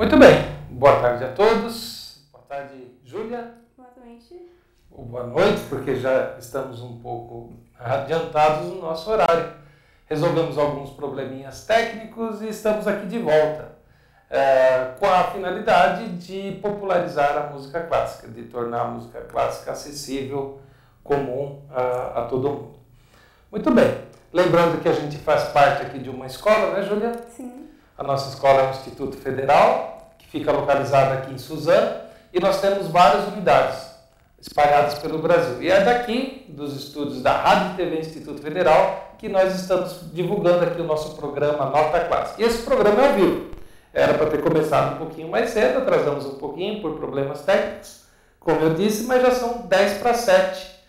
Muito bem, boa tarde a todos. Boa tarde, Júlia. Boa noite. Ou boa noite, porque já estamos um pouco adiantados no nosso horário. Resolvemos alguns probleminhas técnicos e estamos aqui de volta, com a finalidade de popularizar a música clássica, de tornar a música clássica acessível, comum a todo mundo. Muito bem, lembrando que a gente faz parte aqui de uma escola, né, Júlia? Sim. A nossa escola é o Instituto Federal, que fica localizada aqui em Suzano, e nós temos várias unidades espalhadas pelo Brasil. E é daqui, dos estúdios da Rádio e TV Instituto Federal, que nós estamos divulgando aqui o nosso programa Nota Clássica. E esse programa é ao vivo. Era para ter começado um pouquinho mais cedo, atrasamos um pouquinho por problemas técnicos, como eu disse, mas já são 10 para 7.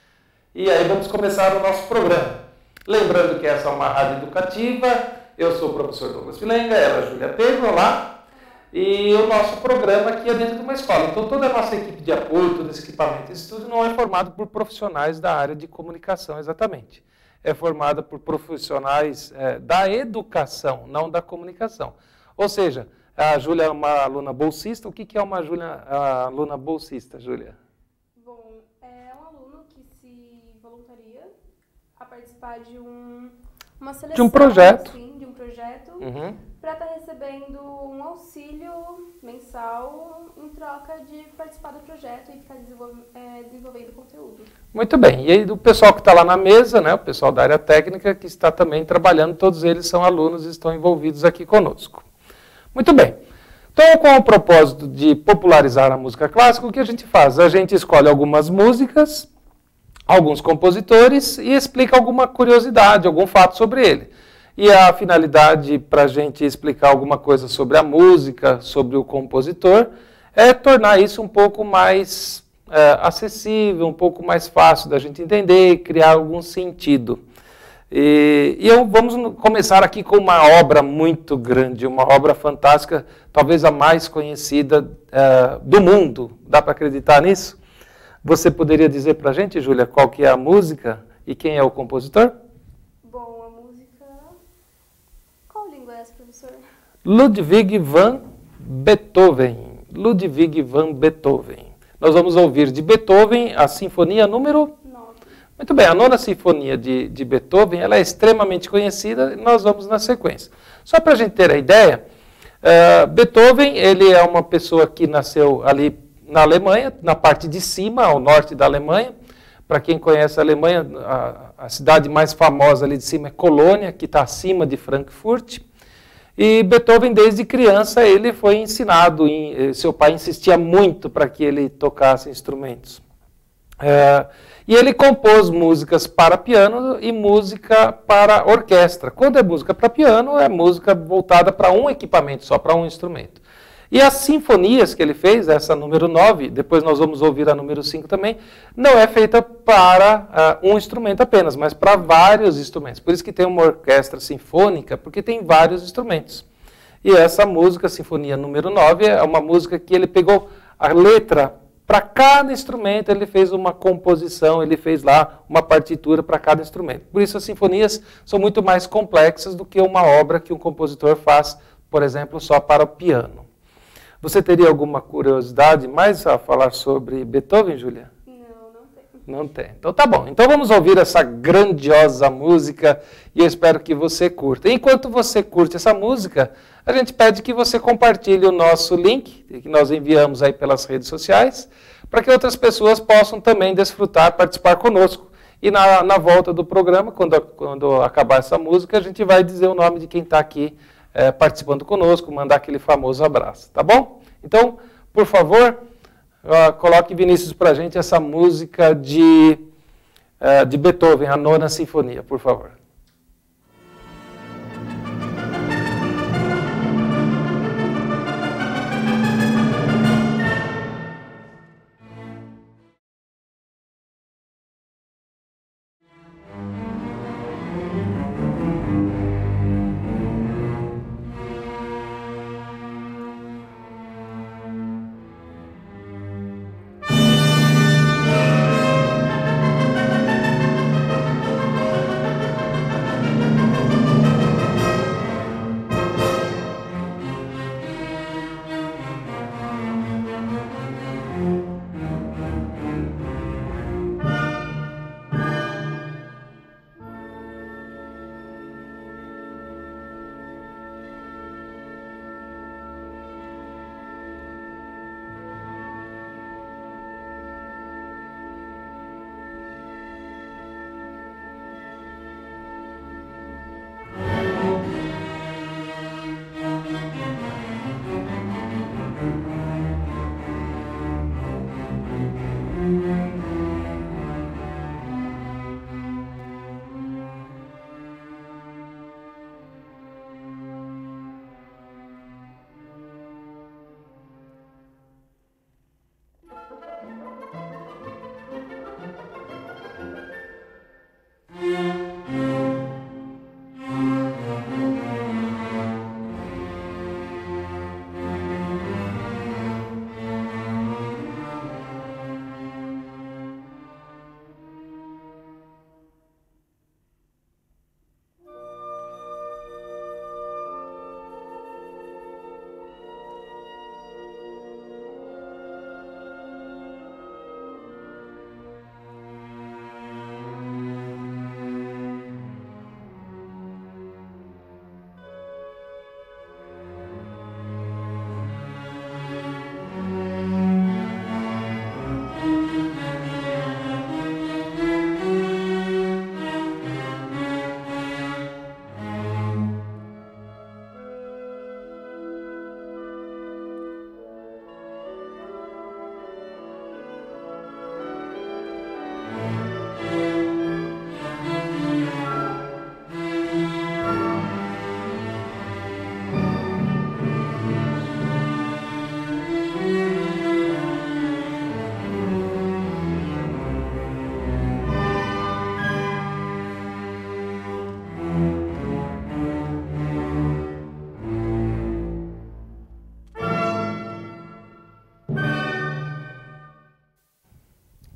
E aí vamos começar o nosso programa. Lembrando que essa é uma rádio educativa. Eu sou o professor Douglas Vilenga, ela é a Júlia Pedro, olá. E o nosso programa aqui é dentro de uma escola. Então toda a nossa equipe de apoio, todo esse equipamento, esse tudo não é formado por profissionais da área de comunicação exatamente. É formada por profissionais da educação, não da comunicação. Ou seja, a Júlia é uma aluna bolsista. O que é uma aluna bolsista, Júlia? Bom, é um aluno que se voluntaria a participar de uma seleção. De um projeto. Sim, de um projeto, para estar recebendo um auxílio mensal em troca de participar do projeto e ficar desenvolvendo conteúdo. Muito bem. E aí o pessoal que está lá na mesa, né, o pessoal da área técnica que está também trabalhando, todos eles são alunos e estão envolvidos aqui conosco. Muito bem. Então, com o propósito de popularizar a música clássica, o que a gente faz? A gente escolhe algumas músicas, alguns compositores e explica alguma curiosidade, algum fato sobre ele. E a finalidade para a gente explicar alguma coisa sobre a música, sobre o compositor, é tornar isso um pouco mais acessível, um pouco mais fácil da gente entender, criar algum sentido. Vamos começar aqui com uma obra muito grande, uma obra fantástica, talvez a mais conhecida do mundo. Dá para acreditar nisso? Você poderia dizer para a gente, Júlia, qual que é a música e quem é o compositor? Bom, a música... Qual língua é essa, professor? Ludwig van Beethoven. Ludwig van Beethoven. Nós vamos ouvir de Beethoven a Sinfonia número 9. Muito bem, a nona Sinfonia de Beethoven, ela é extremamente conhecida e nós vamos na sequência. Só para a gente ter a ideia, Beethoven, ele é uma pessoa que nasceu ali na Alemanha, na parte de cima, ao norte da Alemanha. Para quem conhece a Alemanha, a cidade mais famosa ali de cima é Colônia, que está acima de Frankfurt. E Beethoven, desde criança, ele foi ensinado, seu pai insistia muito para que ele tocasse instrumentos. E ele compôs músicas para piano e música para orquestra. Quando é música para piano, é música voltada para um equipamento, só para um instrumento. E as sinfonias que ele fez, essa número 9, depois nós vamos ouvir a número 5 também, não é feita para um instrumento apenas, mas para vários instrumentos. Por isso que tem uma orquestra sinfônica, porque tem vários instrumentos. E essa música, Sinfonia número 9, é uma música que ele pegou a letra. Para cada instrumento ele fez uma composição, ele fez lá uma partitura para cada instrumento. Por isso as sinfonias são muito mais complexas do que uma obra que um compositor faz, por exemplo, só para o piano. Você teria alguma curiosidade mais a falar sobre Beethoven, Júlia? Não tem. Não tem. Então tá bom. Então vamos ouvir essa grandiosa música e eu espero que você curta. Enquanto você curte essa música, a gente pede que você compartilhe o nosso link, que nós enviamos aí pelas redes sociais, para que outras pessoas possam também desfrutar, participar conosco. E na volta do programa, quando acabar essa música, a gente vai dizer o nome de quem está aqui participando conosco, mandar aquele famoso abraço, tá bom? Então, por favor, coloque, Vinícius, para a gente essa música de Beethoven, a nona sinfonia, por favor.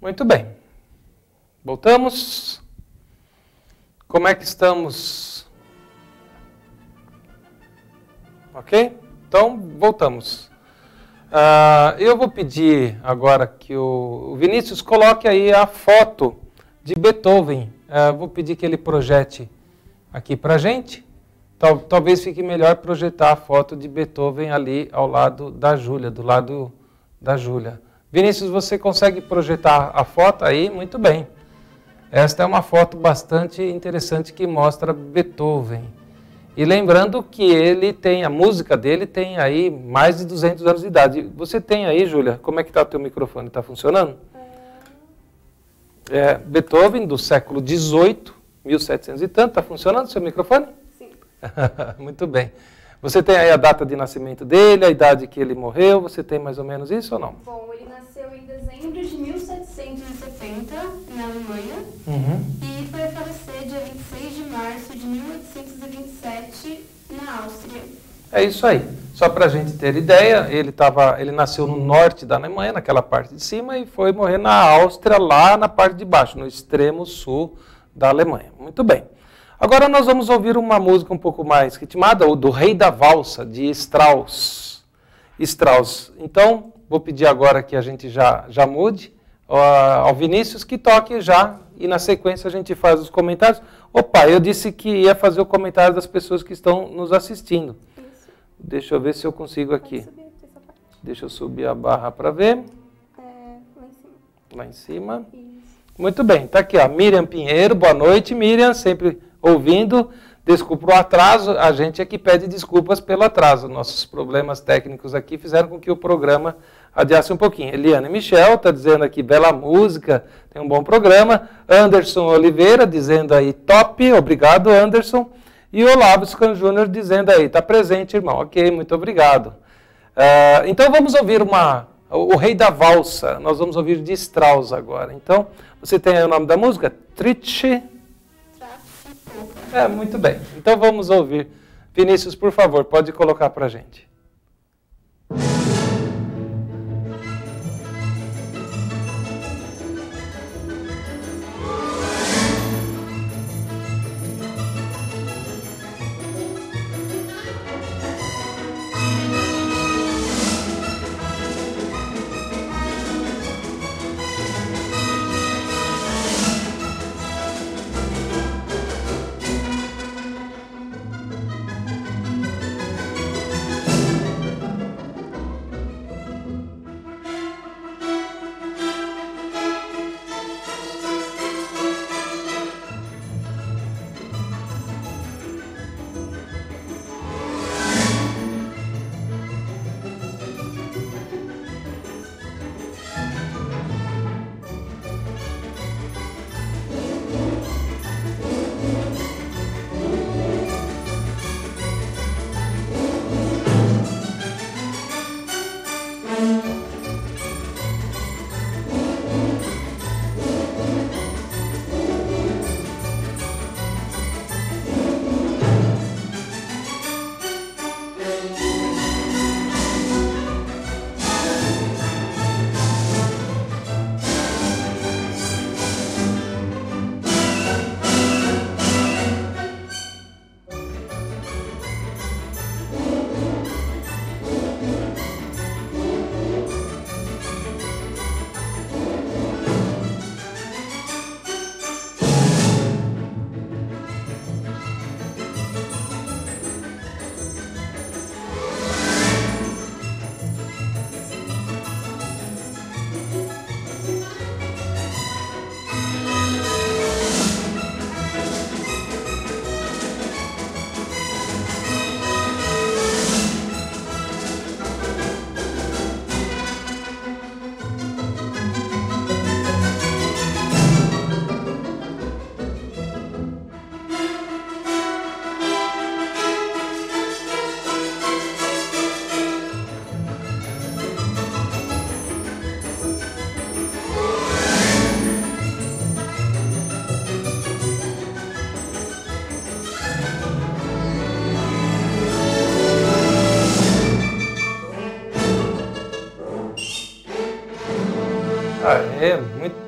Muito bem. Voltamos. Como é que estamos? Ok? Então, voltamos. Eu vou pedir agora que o Vinícius coloque aí a foto de Beethoven. Vou pedir que ele projete aqui para a gente. Talvez fique melhor projetar a foto de Beethoven ali ao lado da Júlia, do lado da Júlia. Vinícius, você consegue projetar a foto aí? Muito bem. Esta é uma foto bastante interessante que mostra Beethoven. E lembrando que ele tem, a música dele tem aí mais de 200 anos de idade. Você tem aí, Júlia, como é que está o teu microfone? Está funcionando? Beethoven, do século XVIII, 1700 e tanto. Está funcionando o seu microfone? Sim. Muito bem. Você tem aí a data de nascimento dele, a idade que ele morreu, você tem mais ou menos isso ou não? Bom, ele nasceu em dezembro de 1770, na Alemanha, e foi a falecer dia 26 de março de 1827, na Áustria. É isso aí. Só para a gente ter ideia, ele nasceu no norte da Alemanha, naquela parte de cima, e foi morrer na Áustria, lá na parte de baixo, no extremo sul da Alemanha. Muito bem. Agora nós vamos ouvir uma música um pouco mais ritmada, o do Rei da Valsa, de Strauss. Então, vou pedir agora que a gente já mude ao Vinícius que toque já, e na sequência a gente faz os comentários. Opa, eu disse que ia fazer o comentário das pessoas que estão nos assistindo. Isso. Deixa eu ver se eu consigo aqui. Deixa eu subir a barra para ver. Lá em cima. Lá em cima. Isso. Muito bem, está aqui, ó, Miriam Pinheiro. Boa noite, Miriam, sempre ouvindo. Desculpa o atraso, a gente é que pede desculpas pelo atraso. Nossos problemas técnicos aqui fizeram com que o programa adiasse um pouquinho. Eliane Michel está dizendo aqui, bela música, tem um bom programa. Anderson Oliveira dizendo aí, top, obrigado Anderson. E Olavo Scan Júnior dizendo aí, está presente, irmão. Ok, muito obrigado. Então vamos ouvir o Rei da Valsa, nós vamos ouvir de Strauss agora. Então, você tem aí o nome da música? Tritsche. Muito bem. Então vamos ouvir. Vinícius, por favor, pode colocar para a gente.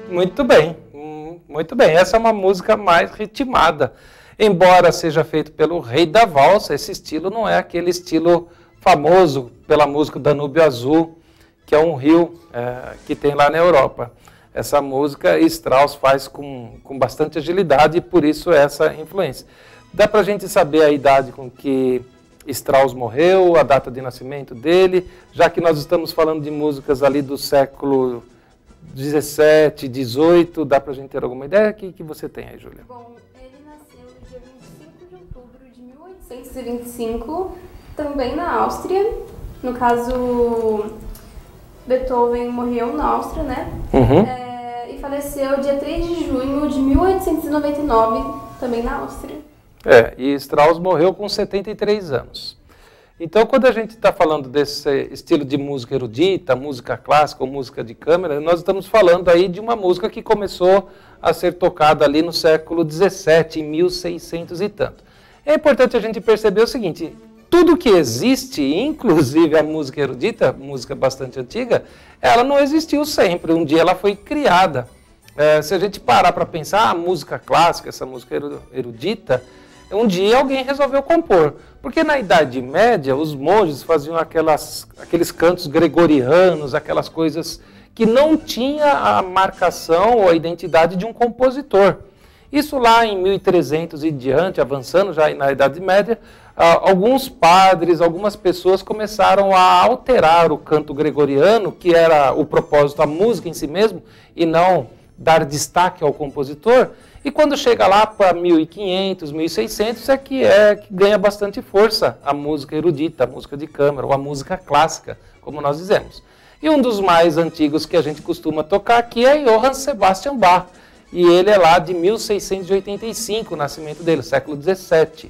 Muito bem. Muito bem. Essa é uma música mais ritmada. Embora seja feito pelo Rei da Valsa, esse estilo não é aquele estilo famoso pela música Danúbio Azul, que é um rio que tem lá na Europa. Essa música Strauss faz com bastante agilidade e por isso essa influência. Dá para a gente saber a idade com que Strauss morreu, a data de nascimento dele, já que nós estamos falando de músicas ali do século 17, 18, dá para a gente ter alguma ideia? O que você tem aí, Júlia? Bom, ele nasceu no dia 25 de outubro de 1825, também na Áustria. No caso, Beethoven morreu na Áustria, né? E faleceu dia 3 de junho de 1899, também na Áustria. E Strauss morreu com 73 anos. Então, quando a gente está falando desse estilo de música erudita, música clássica ou música de câmara, nós estamos falando aí de uma música que começou a ser tocada ali no século XVII, em 1600 e tanto. É importante a gente perceber o seguinte, tudo que existe, inclusive a música erudita, música bastante antiga, ela não existiu sempre, um dia ela foi criada. Se a gente parar para pensar, a música clássica, essa música erudita, um dia alguém resolveu compor. Porque na Idade Média, os monges faziam aqueles cantos gregorianos, aquelas coisas que não tinha a marcação ou a identidade de um compositor. Isso lá em 1300 e diante, avançando já na Idade Média, alguns padres, algumas pessoas começaram a alterar o canto gregoriano, que era o propósito, a música em si mesmo, e não dar destaque ao compositor. E quando chega lá para 1500, 1600, é que ganha bastante força a música erudita, a música de câmara, ou a música clássica, como nós dizemos. E um dos mais antigos que a gente costuma tocar aqui é Johann Sebastian Bach. E ele é lá de 1685, o nascimento dele, século 17.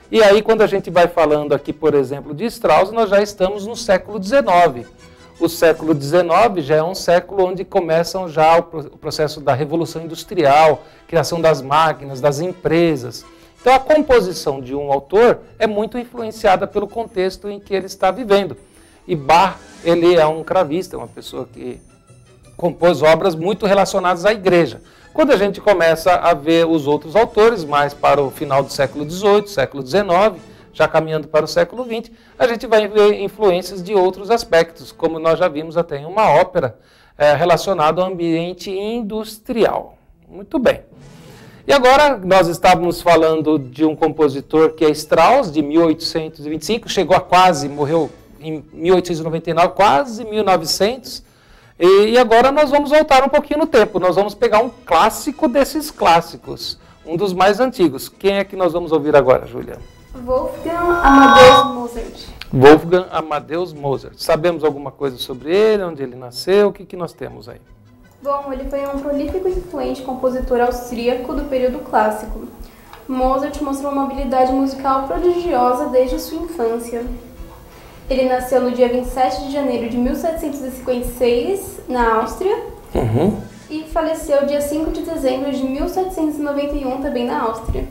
E aí, quando a gente vai falando aqui, por exemplo, de Strauss, nós já estamos no século 19. O século XIX já é um século onde começam já o processo da Revolução Industrial, criação das máquinas, das empresas. Então a composição de um autor é muito influenciada pelo contexto em que ele está vivendo. E Bach, ele é um cravista, uma pessoa que compôs obras muito relacionadas à igreja. Quando a gente começa a ver os outros autores, mais para o final do século XVIII, século XIX, já caminhando para o século XX, a gente vai ver influências de outros aspectos, como nós já vimos até em uma ópera relacionada ao ambiente industrial. Muito bem. E agora nós estávamos falando de um compositor que é Strauss, de 1825, morreu em 1899, quase 1900, e agora nós vamos voltar um pouquinho no tempo, nós vamos pegar um clássico desses clássicos, um dos mais antigos. Quem é que nós vamos ouvir agora, Júlia? Wolfgang Amadeus Mozart. Wolfgang Amadeus Mozart. Sabemos alguma coisa sobre ele, onde ele nasceu, o que nós temos aí? Bom, ele foi um prolífico e influente compositor austríaco do período clássico. Mozart mostrou uma habilidade musical prodigiosa desde sua infância. Ele nasceu no dia 27 de janeiro de 1756, na Áustria, e faleceu dia 5 de dezembro de 1791, também na Áustria.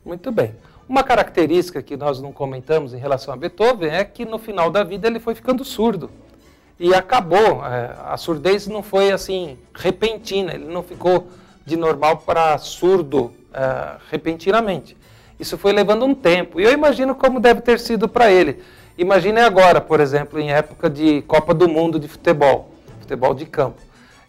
Muito bem. Uma característica que nós não comentamos em relação a Beethoven é que no final da vida ele foi ficando surdo. E acabou, a surdez não foi assim repentina, ele não ficou de normal para surdo repentinamente. Isso foi levando um tempo. E eu imagino como deve ter sido para ele. Imagine agora, por exemplo, em época de Copa do Mundo de futebol de campo.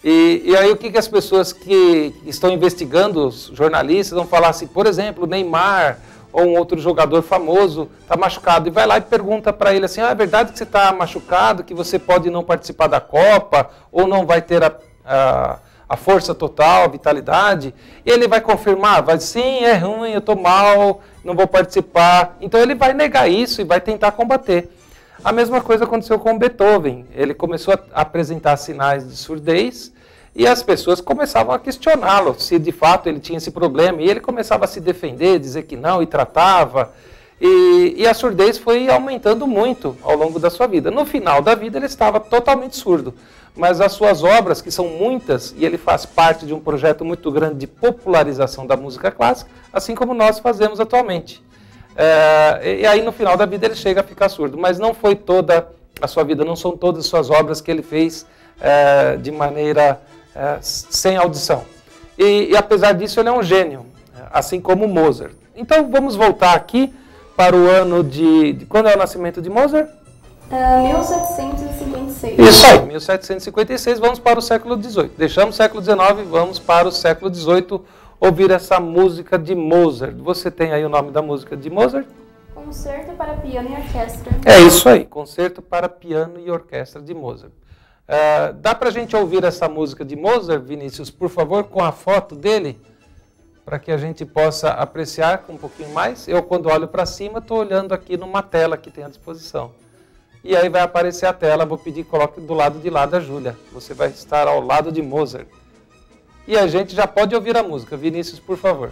E aí o que as pessoas que estão investigando, os jornalistas, vão falar assim, por exemplo, Neymar ou um outro jogador famoso está machucado e vai lá e pergunta para ele assim, é verdade que você está machucado, que você pode não participar da Copa ou não vai ter a força total, a vitalidade? E ele vai confirmar, vai sim, é ruim, eu estou mal, não vou participar. Então ele vai negar isso e vai tentar combater. A mesma coisa aconteceu com Beethoven. Ele começou a apresentar sinais de surdez e as pessoas começavam a questioná-lo se de fato ele tinha esse problema. E ele começava a se defender, dizer que não, e tratava. E a surdez foi aumentando muito ao longo da sua vida. No final da vida ele estava totalmente surdo. Mas as suas obras, que são muitas, e ele faz parte de um projeto muito grande de popularização da música clássica, assim como nós fazemos atualmente. E aí no final da vida ele chega a ficar surdo, mas não foi toda a sua vida, não são todas as suas obras que ele fez de maneira sem audição. E apesar disso, ele é um gênio, assim como Mozart. Então, vamos voltar aqui para o ano de... Quando é o nascimento de Mozart? 1756. Isso aí, 1756, vamos para o século XVIII. Deixamos o século XIX, vamos para o século XVIII ouvir essa música de Mozart. Você tem aí o nome da música de Mozart? Concerto para piano e orquestra. É isso aí, Concerto para piano e orquestra de Mozart. Dá para a gente ouvir essa música de Mozart, Vinícius, por favor, com a foto dele? Para que a gente possa apreciar com um pouquinho mais. Eu, quando olho para cima, estou olhando aqui numa tela que tem à disposição. E aí vai aparecer a tela, vou pedir que coloque do lado de lá da Júlia. Você vai estar ao lado de Mozart. E a gente já pode ouvir a música. Vinícius, por favor.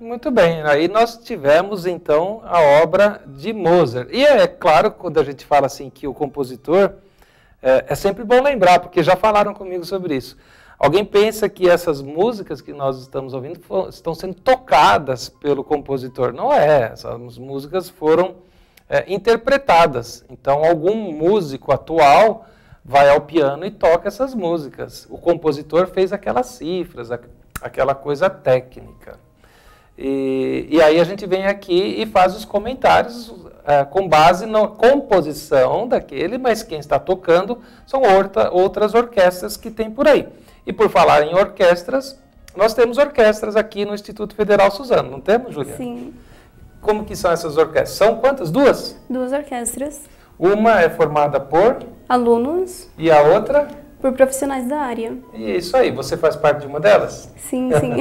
Muito bem, aí nós tivemos então a obra de Mozart. E é claro, quando a gente fala assim que o compositor, é sempre bom lembrar, porque já falaram comigo sobre isso. Alguém pensa que essas músicas que nós estamos ouvindo estão sendo tocadas pelo compositor. Não é, essas músicas foram interpretadas. Então algum músico atual vai ao piano e toca essas músicas. O compositor fez aquelas cifras, aquela coisa técnica. E aí a gente vem aqui e faz os comentários com base na composição daquele, mas quem está tocando são outras orquestras que tem por aí. E por falar em orquestras, Nós temos orquestras aqui no Instituto Federal Suzano, não temos, Juliana? Sim. Como que são essas orquestras? São quantas? Duas? Duas orquestras. Uma é formada por? Alunos. E a outra? Por profissionais da área. E isso aí, você faz parte de uma delas? Sim, sim.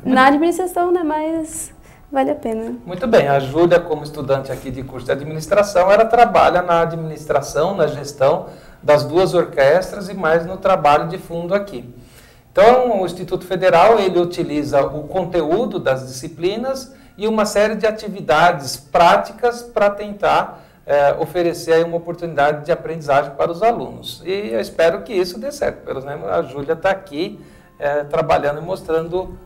Na administração, né, mas vale a pena. Muito bem, a Júlia, como estudante aqui de curso de administração, ela trabalha na administração, na gestão das duas orquestras e mais no trabalho de fundo aqui. Então, o Instituto Federal, ele utiliza o conteúdo das disciplinas e uma série de atividades práticas para tentar oferecer aí uma oportunidade de aprendizagem para os alunos. E eu espero que isso dê certo. Pelo menos a Júlia está aqui trabalhando e mostrando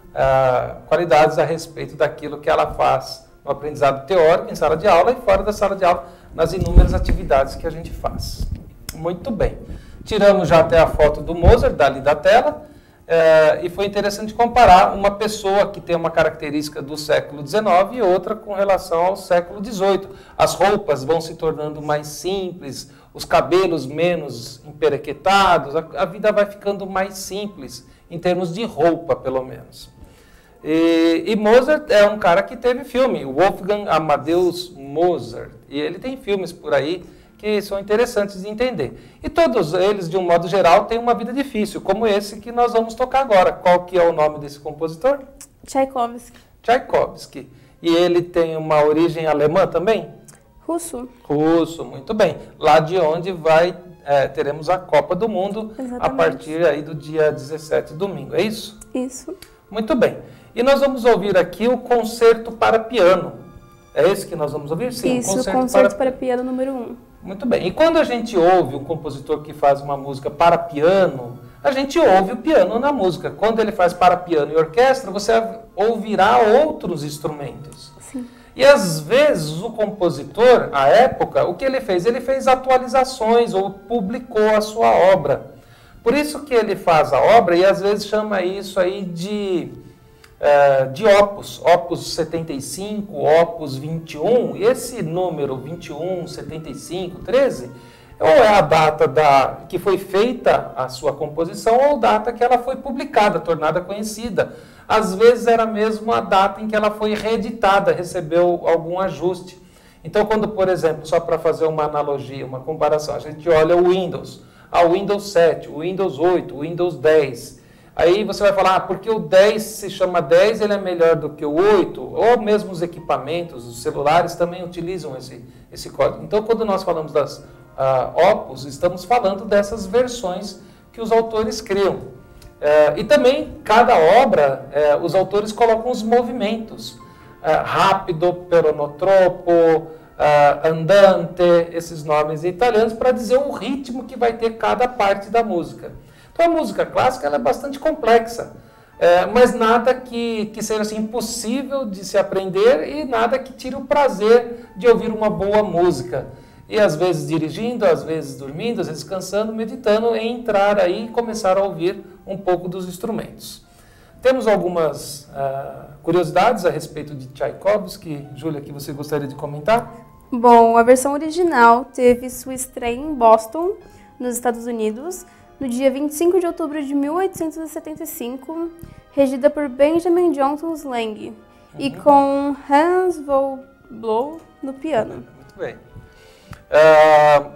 qualidades a respeito daquilo que ela faz no aprendizado teórico, em sala de aula e fora da sala de aula, nas inúmeras atividades que a gente faz. Muito bem. Tiramos já até a foto do Mozart, dali da tela. E foi interessante comparar uma pessoa que tem uma característica do século XIX e outra com relação ao século XVIII. As roupas vão se tornando mais simples, os cabelos menos emperequetados, a vida vai ficando mais simples, em termos de roupa, pelo menos. E Mozart é um cara que teve filme, Wolfgang Amadeus Mozart, e ele tem filmes por aí que são interessantes de entender. E todos eles, de um modo geral, têm uma vida difícil, como esse que nós vamos tocar agora. Qual que é o nome desse compositor? Tchaikovsky. Tchaikovsky. E ele tem uma origem alemã também? Russo. Russo, muito bem. Lá de onde teremos a Copa do Mundo. Exatamente. A partir aí do dia 17, domingo, é isso? Isso. Muito bem. E nós vamos ouvir aqui o Concerto para Piano. É esse que nós vamos ouvir? Sim, isso, o Concerto para Piano número 1. Muito bem. E quando a gente ouve um compositor que faz uma música para piano, a gente ouve o piano na música. Quando ele faz para piano e orquestra, você ouvirá outros instrumentos. Sim. E às vezes o compositor, à época, o que ele fez? Ele fez atualizações ou publicou a sua obra. Por isso que ele faz a obra e às vezes chama isso aí de opus, opus 75, opus 21, e esse número 21, 75, 13, ou é a data que foi feita a sua composição, ou a data que ela foi publicada, tornada conhecida. Às vezes era mesmo a data em que ela foi reeditada, recebeu algum ajuste. Então, quando, por exemplo, só para fazer uma analogia, uma comparação, a gente olha o Windows, o Windows 7, o Windows 8, o Windows 10, aí você vai falar, porque o 10 se chama 10, ele é melhor do que o 8, ou mesmo os equipamentos, os celulares também utilizam esse código. Então, quando nós falamos das opus, estamos falando dessas versões que os autores criam. E também, cada obra, os autores colocam os movimentos. Rápido, peronotropo, andante, esses nomes italianos, para dizer o ritmo que vai ter cada parte da música. Então, a música clássica ela é bastante complexa, mas nada que seja assim, impossível de se aprender e nada que tire o prazer de ouvir uma boa música. E às vezes dirigindo, às vezes dormindo, às vezes descansando, meditando, entrar aí e começar a ouvir um pouco dos instrumentos. Temos algumas curiosidades a respeito de Tchaikovsky. Júlia, que você gostaria de comentar? Bom, a versão original teve sua estreia em Boston, nos Estados Unidos, no dia 25 de outubro de 1875, regida por Benjamin Johnson Slang, e com Hans Volblow no piano. Muito bem.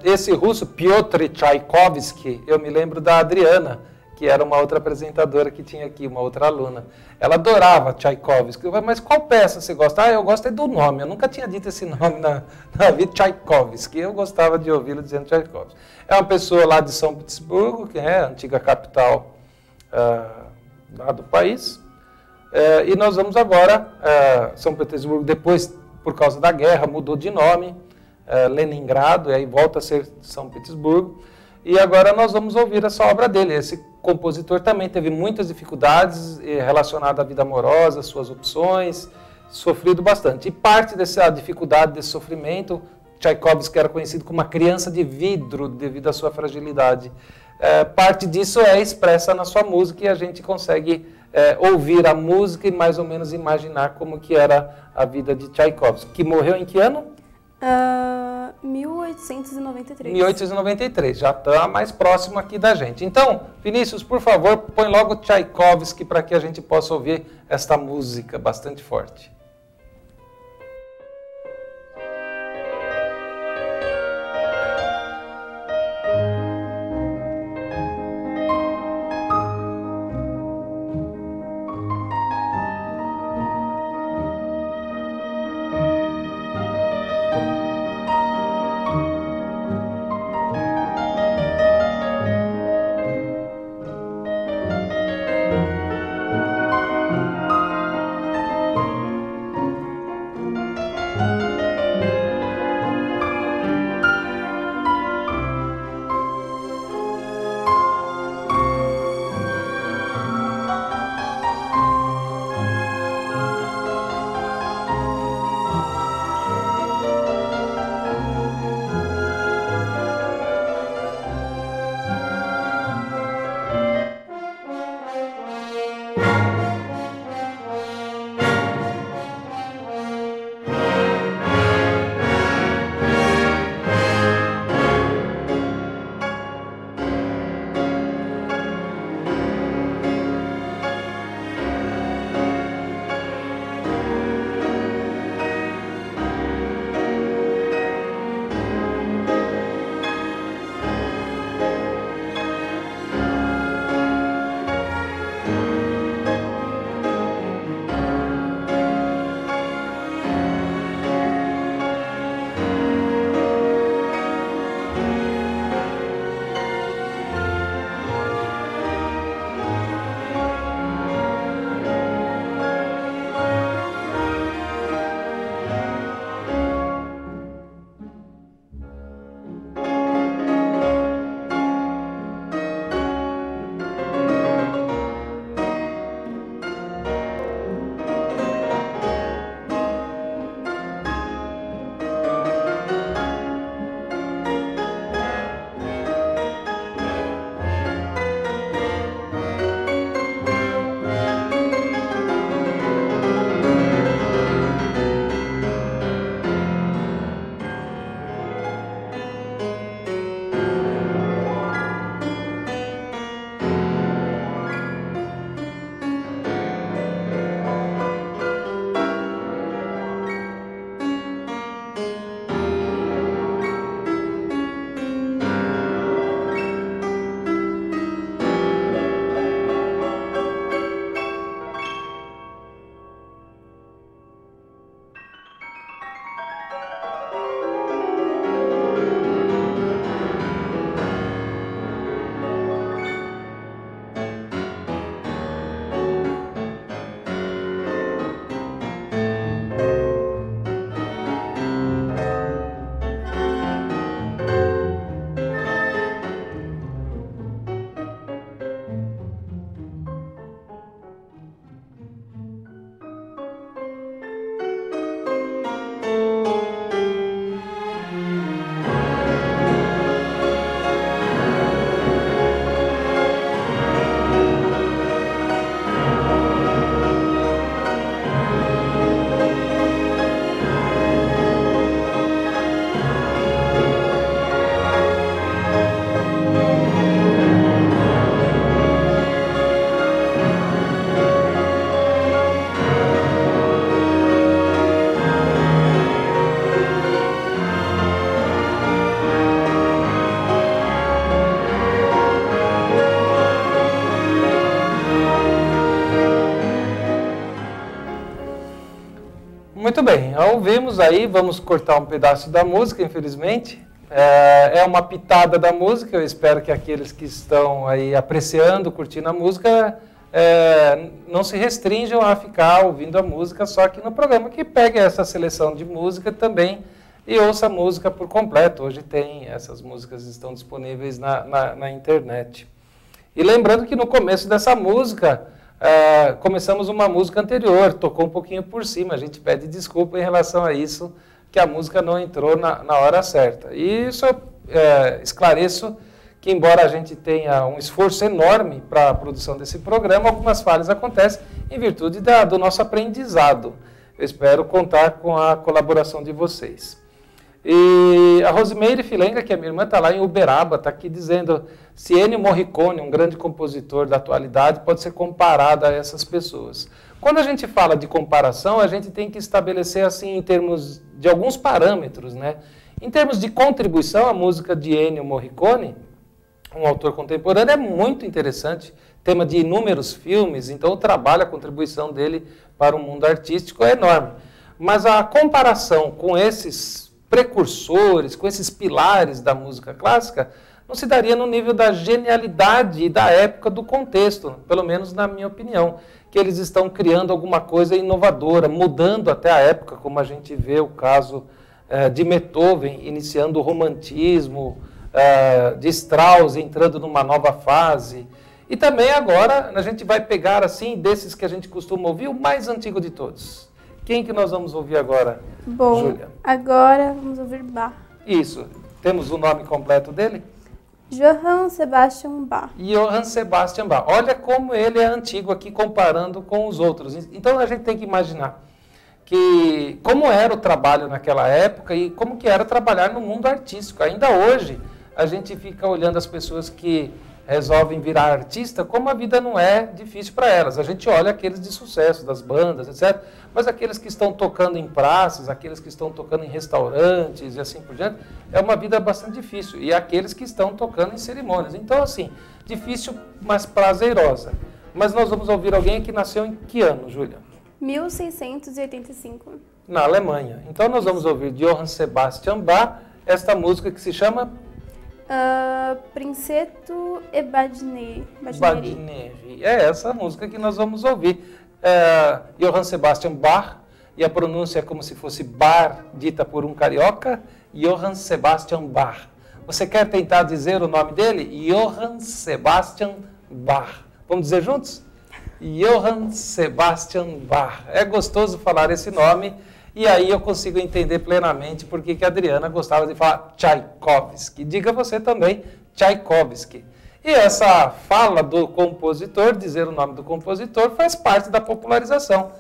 Esse russo, Piotr Tchaikovsky, eu me lembro da Adriana, que era uma outra apresentadora que tinha aqui, uma outra aluna. Ela adorava Tchaikovsky. Mas qual peça você gosta? Eu gosto é do nome. Eu nunca tinha dito esse nome na vida, Tchaikovsky. Eu gostava de ouvi-lo dizendo Tchaikovsky. É uma pessoa lá de São Petersburgo, que é a antiga capital lá do país. E nós vamos agora, São Petersburgo, depois, por causa da guerra, mudou de nome, Leningrado, e aí volta a ser São Petersburgo. E agora nós vamos ouvir essa obra dele. Esse compositor também teve muitas dificuldades relacionadas à vida amorosa, suas opções, sofrido bastante. E parte dessa dificuldade, desse sofrimento, Tchaikovsky era conhecido como uma criança de vidro devido à sua fragilidade. Parte disso é expressa na sua música e a gente consegue ouvir a música e mais ou menos imaginar como que era a vida de Tchaikovsky, que morreu em que ano? 1893. 1893, já está mais próximo aqui da gente. Então, Vinícius, por favor, põe logo Tchaikovsky para que a gente possa ouvir esta música bastante forte. Muito bem, ouvimos aí, vamos cortar um pedaço da música, infelizmente. É uma pitada da música, eu espero que aqueles que estão aí apreciando, curtindo a música, não se restringam a ficar ouvindo a música só aqui no programa, que pegue essa seleção de música também e ouça a música por completo. Hoje tem, essas músicas estão disponíveis na internet. E lembrando que no começo dessa música, começamos uma música anterior, tocou um pouquinho por cima, a gente pede desculpa em relação a isso, que a música não entrou na hora certa. E isso eu esclareço que, embora a gente tenha um esforço enorme para a produção desse programa, algumas falhas acontecem em virtude do nosso aprendizado. Eu espero contar com a colaboração de vocês. E a Rosimeire Filenga, que é minha irmã, está lá em Uberaba, está aqui dizendo se Ennio Morricone, um grande compositor da atualidade, pode ser comparado a essas pessoas. Quando a gente fala de comparação, a gente tem que estabelecer assim em termos de alguns parâmetros, né? Em termos de contribuição, a música de Ennio Morricone, um autor contemporâneo, é muito interessante, tema de inúmeros filmes, então o trabalho, a contribuição dele para o mundo artístico é enorme. Mas a comparação com esses precursores, com esses pilares da música clássica, não se daria no nível da genialidade e da época do contexto, pelo menos na minha opinião, que eles estão criando alguma coisa inovadora, mudando até a época, como a gente vê o caso de Beethoven, iniciando o romantismo, de Strauss entrando numa nova fase. E também agora a gente vai pegar, assim, desses que a gente costuma ouvir, o mais antigo de todos. Quem que nós vamos ouvir agora, Bom, Júlia? Agora vamos ouvir Bach. Isso. Temos o nome completo dele? Johann Sebastian Bach. Johann Sebastian Bach. Olha como ele é antigo aqui comparando com os outros. Então a gente tem que imaginar que como era o trabalho naquela época e como que era trabalhar no mundo artístico. Ainda hoje a gente fica olhando as pessoas que resolvem virar artista, como a vida não é difícil para elas. A gente olha aqueles de sucesso, das bandas, etc. Mas aqueles que estão tocando em praças, aqueles que estão tocando em restaurantes e assim por diante, é uma vida bastante difícil. E aqueles que estão tocando em cerimônias. Então, assim, difícil, mas prazerosa. Mas nós vamos ouvir alguém que nasceu em que ano, Júlia? 1685. Na Alemanha. Então nós vamos ouvir de Johann Sebastian Bach esta música que se chama Princeto e Badineri. É essa música que nós vamos ouvir. Johann Sebastian Bach, e a pronúncia é como se fosse bar, dita por um carioca, Johann Sebastian Bach. Você quer tentar dizer o nome dele? Johann Sebastian Bach. Vamos dizer juntos? Johann Sebastian Bach. É gostoso falar esse nome. E aí eu consigo entender plenamente porque que a Adriana gostava de falar Tchaikovsky. Diga você também, Tchaikovsky. E essa fala do compositor, dizer o nome do compositor, faz parte da popularização.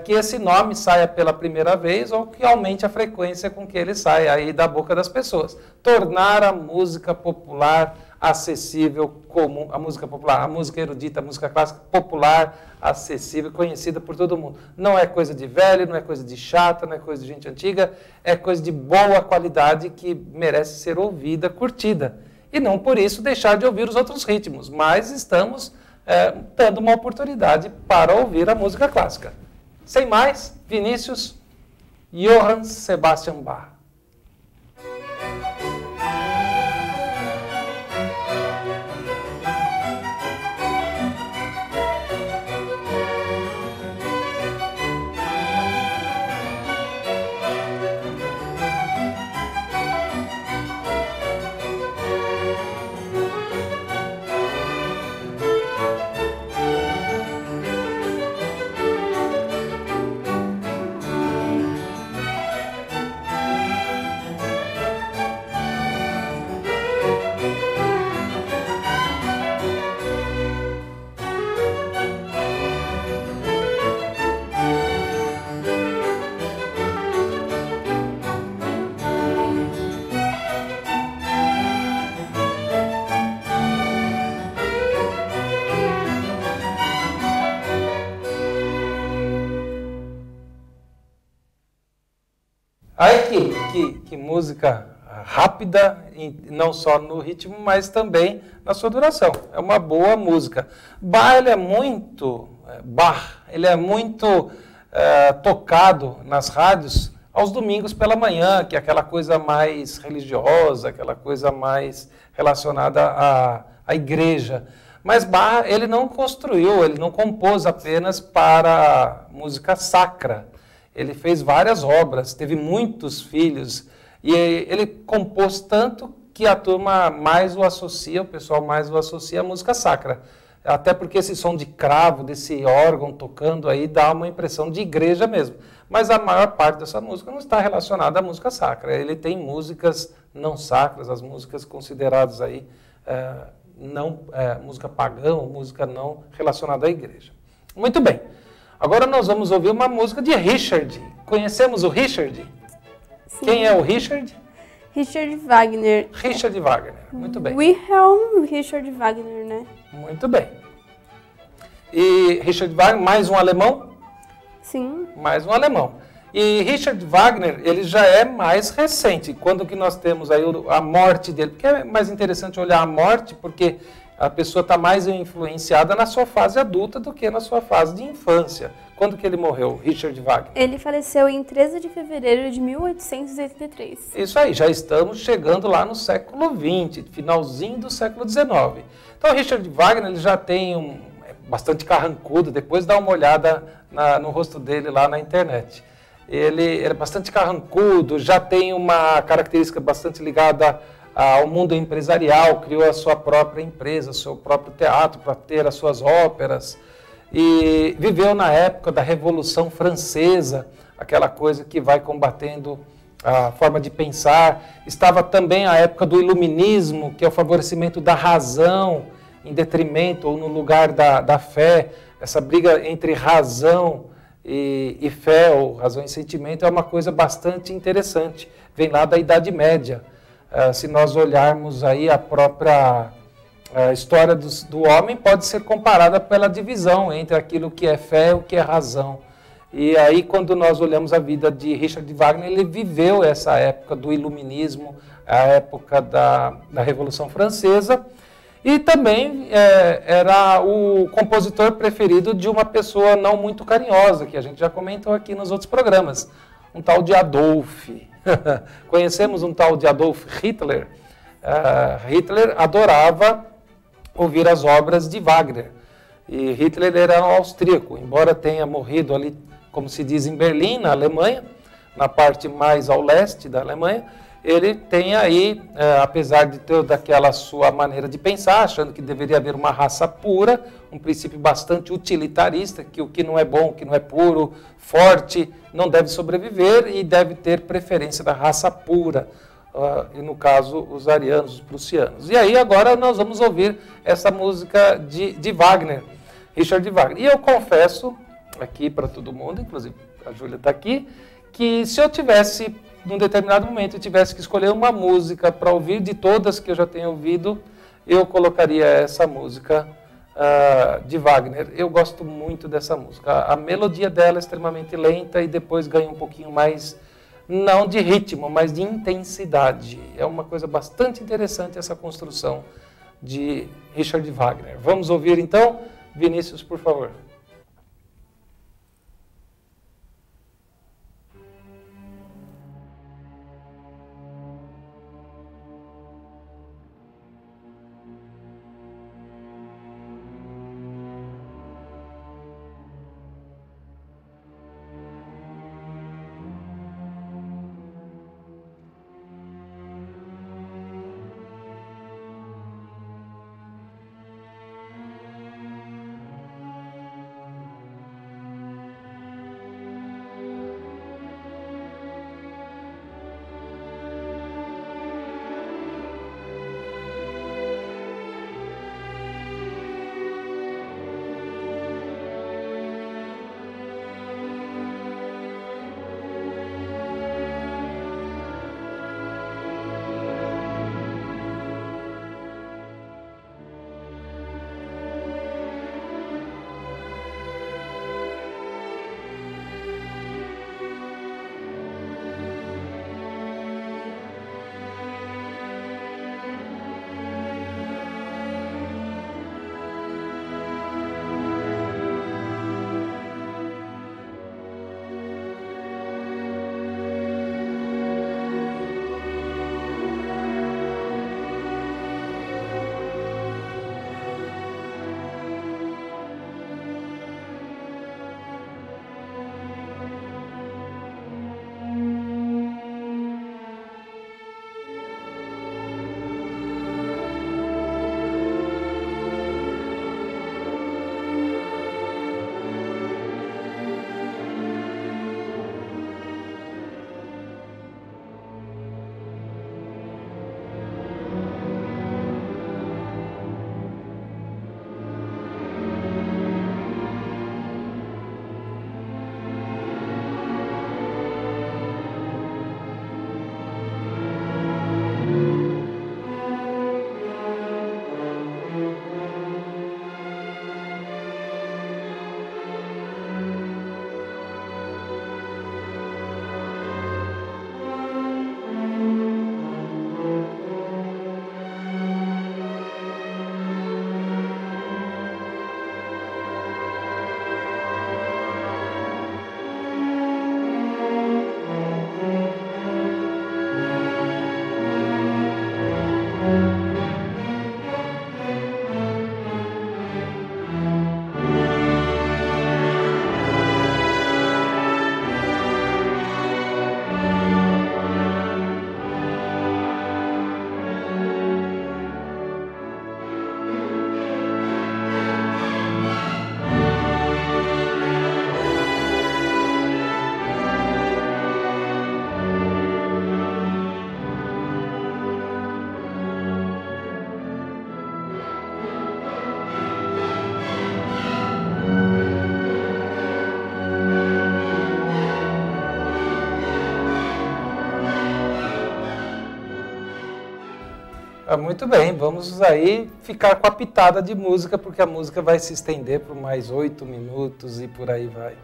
Que esse nome saia pela primeira vez ou que aumente a frequência com que ele sai aí da boca das pessoas. Tornar a música popular acessível, comum, a música popular, a música erudita, a música clássica popular, acessível, conhecida por todo mundo. Não é coisa de velho, não é coisa de chata, não é coisa de gente antiga, é coisa de boa qualidade que merece ser ouvida, curtida. E não por isso deixar de ouvir os outros ritmos, mas estamos dando uma oportunidade para ouvir a música clássica. Sem mais, Vinícius, Johann Sebastian Bach. Aí que música rápida, não só no ritmo, mas também na sua duração. É uma boa música. Bach, ele é muito tocado nas rádios aos domingos pela manhã, que é aquela coisa mais religiosa, aquela coisa mais relacionada à igreja. Mas Bach, ele não construiu, ele não compôs apenas para música sacra. Ele fez várias obras, teve muitos filhos, e ele compôs tanto que a turma mais o associa, o pessoal mais o associa à música sacra. Até porque esse som de cravo, desse órgão tocando aí, dá uma impressão de igreja mesmo. Mas a maior parte dessa música não está relacionada à música sacra. Ele tem músicas não sacras, as músicas consideradas aí, música pagã, música não relacionada à igreja. Muito bem. Agora nós vamos ouvir uma música de Richard. Conhecemos o Richard? Quem é o Richard? Richard Wagner. Richard Wagner, muito bem. Wilhelm Richard Wagner, né? Muito bem. E Richard Wagner, mais um alemão? Sim. Mais um alemão. E Richard Wagner, ele já é mais recente. Quando que nós temos aí a morte dele? Porque é mais interessante olhar a morte, porque a pessoa está mais influenciada na sua fase adulta do que na sua fase de infância. Quando que ele morreu, Richard Wagner? Ele faleceu em 13 de fevereiro de 1883. Isso aí, já estamos chegando lá no século XX, finalzinho do século XIX. Então, Richard Wagner ele já tem bastante carrancudo, depois dá uma olhada no rosto dele lá na internet. Ele é bastante carrancudo, já tem uma característica bastante ligada ao mundo empresarial, criou a sua própria empresa, seu próprio teatro para ter as suas óperas. E viveu na época da Revolução Francesa, aquela coisa que vai combatendo a forma de pensar. Estava também a época do Iluminismo, que é o favorecimento da razão em detrimento ou no lugar da fé. Essa briga entre razão e fé, ou razão e sentimento, é uma coisa bastante interessante. Vem lá da Idade Média. Se nós olharmos aí a própria história do homem, pode ser comparada pela divisão entre aquilo que é fé e o que é razão. E aí, quando nós olhamos a vida de Richard Wagner, ele viveu essa época do Iluminismo, a época da Revolução Francesa, e também era o compositor preferido de uma pessoa não muito carinhosa, que a gente já comentou aqui nos outros programas, um tal de Adolf. Conhecemos um tal de Adolf Hitler. Hitler adorava ouvir as obras de Wagner. E Hitler era um austríaco, embora tenha morrido ali, como se diz, em Berlim, na Alemanha, na parte mais ao leste da Alemanha. Ele tem aí, apesar de ter daquela sua maneira de pensar, achando que deveria haver uma raça pura, um princípio bastante utilitarista, que o que não é bom, o que não é puro, forte, não deve sobreviver e deve ter preferência da raça pura, e no caso os arianos, os prussianos. E aí agora nós vamos ouvir essa música de Wagner, Richard Wagner. E eu confesso aqui para todo mundo, inclusive a Júlia está aqui, que se eu tivesse, num determinado momento, eu tivesse que escolher uma música para ouvir de todas que eu já tenho ouvido, eu colocaria essa música de Wagner. Eu gosto muito dessa música. A melodia dela é extremamente lenta e depois ganha um pouquinho mais, não de ritmo, mas de intensidade. É uma coisa bastante interessante essa construção de Richard Wagner. Vamos ouvir então? Vinícius, por favor. Ah, muito bem, vamos aí ficar com a pitada de música, porque a música vai se estender por mais 8 minutos e por aí vai.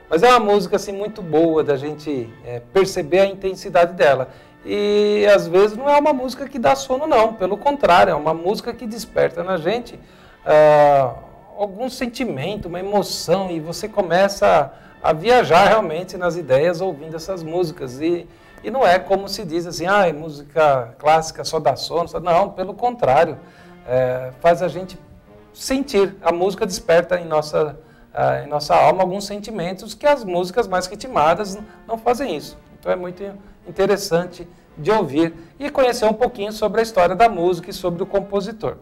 Mas é uma música assim, muito boa da gente perceber a intensidade dela. E às vezes não é uma música que dá sono não, pelo contrário, é uma música que desperta na gente algum sentimento, uma emoção, e você começa a viajar realmente nas ideias ouvindo essas músicas. E não é como se diz assim, música clássica só dá sono. Não, pelo contrário, faz a gente sentir. A música desperta em nossa alma alguns sentimentos que as músicas mais ritmadas não fazem isso. Então é muito interessante de ouvir e conhecer um pouquinho sobre a história da música e sobre o compositor.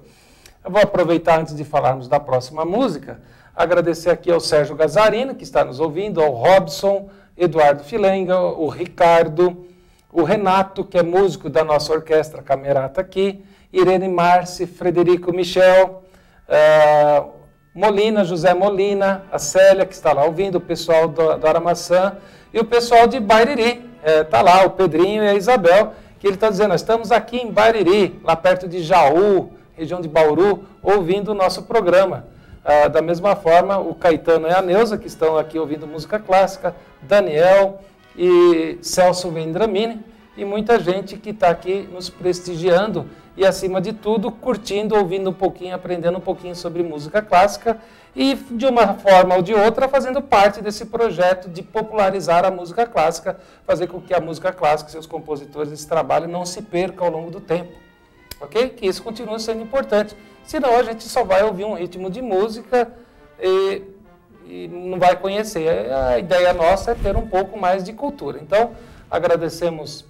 Eu vou aproveitar, antes de falarmos da próxima música, agradecer aqui ao Sérgio Gazzarino, que está nos ouvindo, ao Robson, Eduardo Filenga, o Ricardo, o Renato, que é músico da nossa orquestra Camerata aqui, Irene Marci, Frederico Michel, Molina, José Molina, a Célia, que está lá ouvindo, o pessoal do Aramaçã, e o pessoal de Bairiri, está lá, o Pedrinho e a Isabel, que ele está dizendo, nós estamos aqui em Bairiri, lá perto de Jaú, região de Bauru, ouvindo o nosso programa. Da mesma forma, o Caetano e a Neuza, que estão aqui ouvindo música clássica, Daniel e Celso Vendramini, e muita gente que está aqui nos prestigiando e, acima de tudo, curtindo, ouvindo um pouquinho, aprendendo um pouquinho sobre música clássica e, de uma forma ou de outra, fazendo parte desse projeto de popularizar a música clássica, fazer com que a música clássica, seus compositores, esse trabalho não se perca ao longo do tempo. Ok? Que isso continue sendo importante. Senão a gente só vai ouvir um ritmo de música e não vai conhecer. A ideia nossa é ter um pouco mais de cultura. Então, agradecemos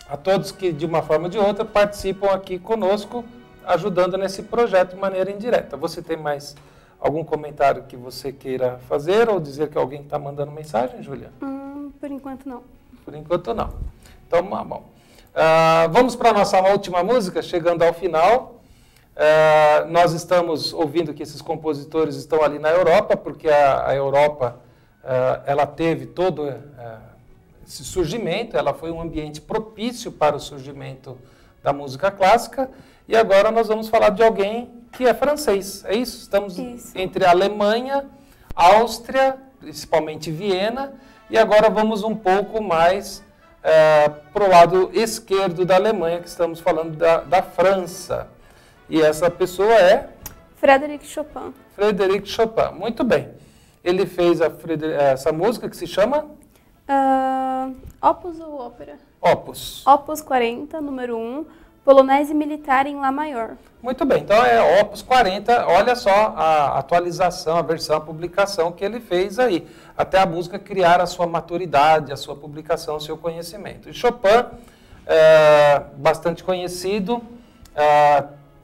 a todos que, de uma forma ou de outra, participam aqui conosco, ajudando nesse projeto de maneira indireta. Você tem mais algum comentário que você queira fazer ou dizer que alguém está mandando mensagem, Júlia? Por enquanto, não. Por enquanto, não. Então, bom. Vamos para a nossa última música, chegando ao final. Nós estamos ouvindo que esses compositores estão ali na Europa, porque a Europa ela teve todo esse surgimento, ela foi um ambiente propício para o surgimento da música clássica, e agora nós vamos falar de alguém que é francês, é isso? Estamos entre a Alemanha, Áustria, principalmente Viena, e agora vamos um pouco mais para o lado esquerdo da Alemanha, que estamos falando da França. E essa pessoa é? Frédéric Chopin. Frédéric Chopin, muito bem. Ele fez essa música que se chama? Opus ou ópera? Opus. Opus 40, número 1, Polonese Militar em Lá maior. Muito bem, então é Opus 40, olha só a atualização, a versão, a publicação que ele fez aí, até a música criar a sua maturidade, a sua publicação, o seu conhecimento. E Chopin, bastante conhecido,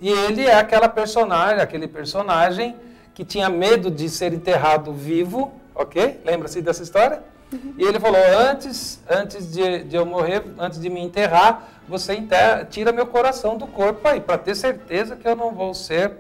e ele é aquele personagem que tinha medo de ser enterrado vivo, ok? Lembra-se dessa história? Uhum. E ele falou, antes de eu morrer, antes de me enterrar, você tira meu coração do corpo aí, para ter certeza que eu não vou ser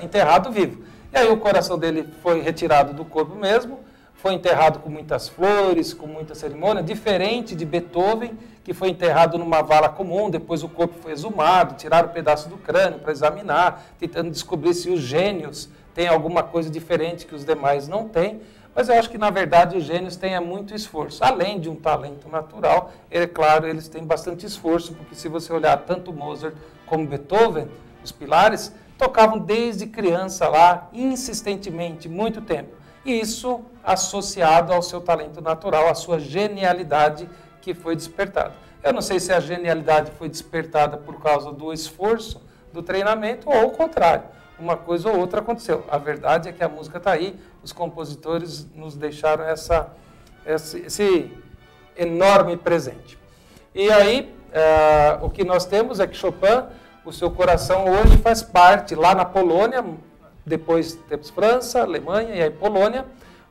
enterrado vivo. E aí o coração dele foi retirado do corpo mesmo, foi enterrado com muitas flores, com muita cerimônia, diferente de Beethoven, que foi enterrado numa vala comum, depois o corpo foi exumado, tiraram um pedaço do crânio para examinar, tentando descobrir se os gênios têm alguma coisa diferente que os demais não têm. Mas eu acho que, na verdade, os gênios têm muito esforço. Além de um talento natural, é claro, eles têm bastante esforço, porque se você olhar tanto Mozart como Beethoven, os pilares, tocavam desde criança lá, insistentemente, muito tempo. E isso associado ao seu talento natural, à sua genialidade que foi despertada. Eu não sei se a genialidade foi despertada por causa do esforço, do treinamento, ou o contrário. Uma coisa ou outra aconteceu. A verdade é que a música está aí, os compositores nos deixaram esse enorme presente. E aí, o que nós temos é que Chopin, o seu coração hoje faz parte, lá na Polônia, depois temos França, Alemanha e aí Polônia,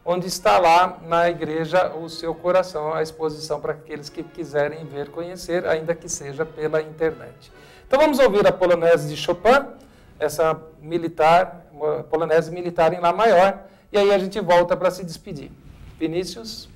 onde está lá na igreja o seu coração, a exposição para aqueles que quiserem ver, conhecer, ainda que seja pela internet. Então vamos ouvir a polonese de Chopin, essa polonese militar em Lá maior, e aí a gente volta para se despedir. Vinícius?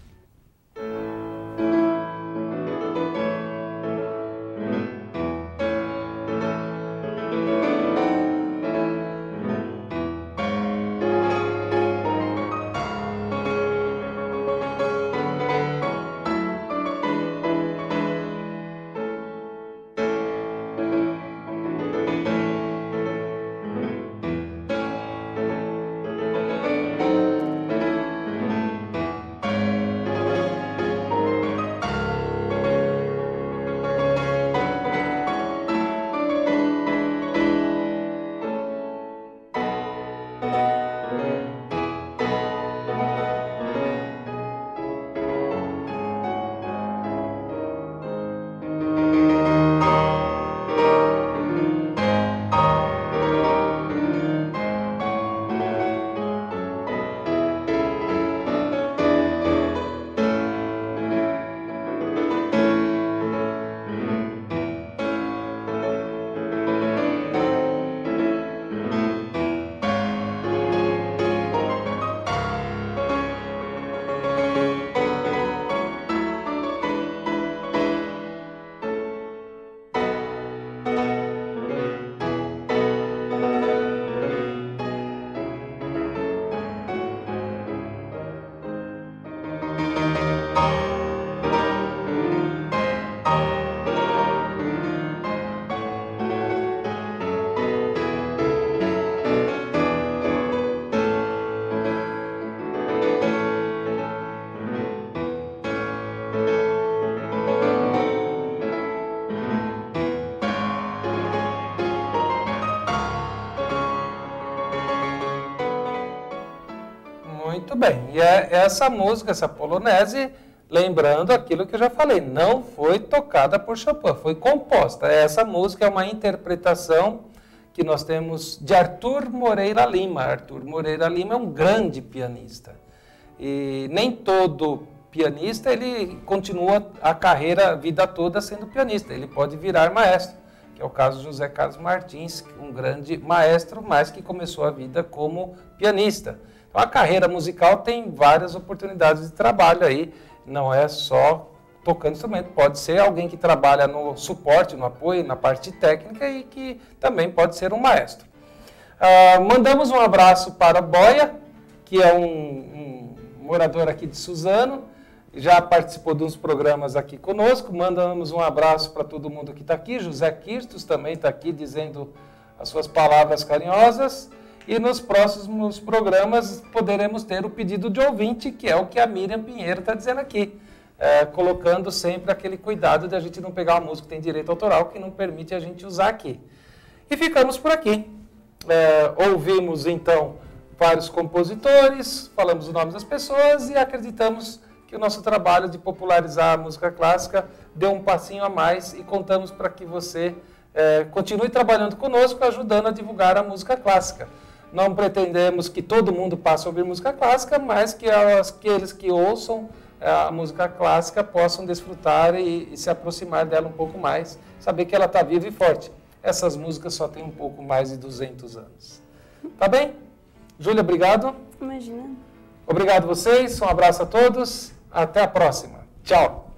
Muito bem. E essa música, essa polonese, lembrando aquilo que eu já falei, não foi tocada por Chopin, foi composta. Essa música é uma interpretação que nós temos de Arthur Moreira Lima. Arthur Moreira Lima é um grande pianista. E nem todo pianista ele continua a carreira, a vida toda sendo pianista. Ele pode virar maestro, que é o caso de José Carlos Martins, um grande maestro, mas que começou a vida como pianista. Então, a carreira musical tem várias oportunidades de trabalho aí, não é só tocando instrumento, pode ser alguém que trabalha no suporte, no apoio, na parte técnica e que também pode ser um maestro. Mandamos um abraço para Boia, que é um morador aqui de Suzano, já participou de uns programas aqui conosco. Mandamos um abraço para todo mundo que está aqui. José Kirstos também está aqui dizendo as suas palavras carinhosas. E nos próximos programas poderemos ter o pedido de ouvinte, que é o que a Miriam Pinheiro está dizendo aqui. Colocando sempre aquele cuidado de a gente não pegar uma música que tem direito autoral, que não permite a gente usar aqui. E ficamos por aqui. Ouvimos então vários compositores, falamos os nomes das pessoas e acreditamos que o nosso trabalho de popularizar a música clássica deu um passinho a mais e contamos para que você continue trabalhando conosco, ajudando a divulgar a música clássica. Não pretendemos que todo mundo passe a ouvir música clássica, mas que aqueles que ouçam a música clássica possam desfrutar e se aproximar dela um pouco mais, saber que ela está viva e forte. Essas músicas só têm um pouco mais de 200 anos. Tá bem? Júlia, obrigado. Imagina. Obrigado a vocês, um abraço a todos, até a próxima. Tchau.